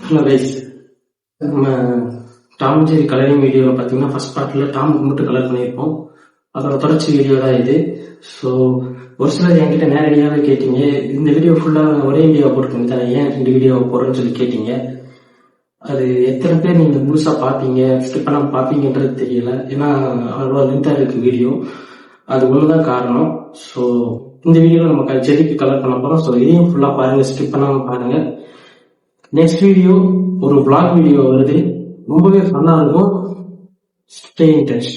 Hello guys, நம்ம Tom ஜெரி colouring வீடியோவில் பார்த்தீங்கன்னா ஃபர்ஸ்ட் பார்ட்டில் டாமுக்கு மட்டும் கலர் பண்ணியிருப்போம். அதோட தொடர்ச்சி வீடியோ தான் இது. ஸோ ஒரு சிலர் என்கிட்ட நேரடியாகவே கேட்டீங்க, இந்த வீடியோ ஃபுல்லாக ஒரே வீடியோ போட்டுருங்க தான், ஏன் 2 வீடியோ போடுறேன்னு சொல்லி கேட்டீங்க. அது எத்தனை பேர் நீங்கள் முழுசாக பார்ப்பீங்க, ஸ்கிப் பண்ணாமல் பார்ப்பீங்கன்றது தெரியல. ஏன்னா அவ்வளோ லென்த்தாக இருக்குது வீடியோ. அது ஒன்று தான் காரணம். ஸோ இந்த வீடியோவில் நம்ம செடிக்கு கலர் பண்ண போகிறோம். ஸோ இதையும் ஃபுல்லாக பாருங்கள், ஸ்கிப் பண்ணாமல் பாருங்கள். நெக்ஸ்ட் வீடியோ ஒரு vlog வீடியோ வருது, ரொம்பவே ஃபன்னா இருக்கும். Stay in touch.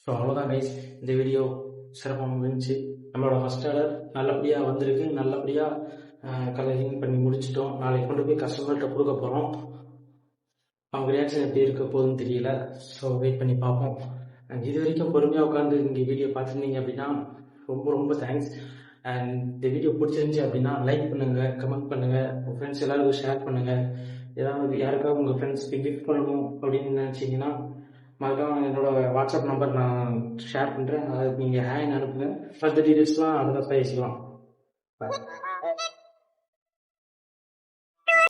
ஸோ அவ்வளோதான் கைஸ், இந்த வீடியோ சிறப்பாக முடிஞ்சு நம்மளோட ஃபர்ஸ்ட் ஆர்டர் நல்லபடியாக வந்திருக்கு. நல்லபடியாக கலரிங் பண்ணி முடிச்சிட்டோம். நாளைக்கு கொண்டு போய் கஸ்டமர்கிட்ட கொடுக்க போகிறோம். அவங்க ரியாக்ஷன் எப்படி இருக்க போகுதுன்னு தெரியல. ஸோ வெயிட் பண்ணி பார்ப்போம். இது வரைக்கும் பொறுமையாக உட்காந்து இங்கே வீடியோ பார்த்துருந்தீங்க அப்படின்னா ரொம்ப ரொம்ப தேங்க்ஸ். அண்ட் இந்த வீடியோ பிடிச்சிருந்துச்சி அப்படின்னா லைக் பண்ணுங்கள், கமெண்ட் பண்ணுங்கள், உங்கள் ஃப்ரெண்ட்ஸ் எல்லாருக்கும் ஷேர் பண்ணுங்கள். ஏதாவது யாருக்காவது உங்கள் ஃப்ரெண்ட்ஸ்க்கு கிஃப்ட் பண்ணணும் அப்படின்னு நினச்சிங்கன்னா மறக்காம என்னோட வாட்ஸ்அப் நம்பர் நான் ஷேர் பண்ணுறேன். அதுக்கு நீங்கள் ஹேண்ட் அனுப்புங்க. ஃபர்தர் டீட்டெயில்ஸ்லாம் அதில் பேசிக்கலாம். பாய்.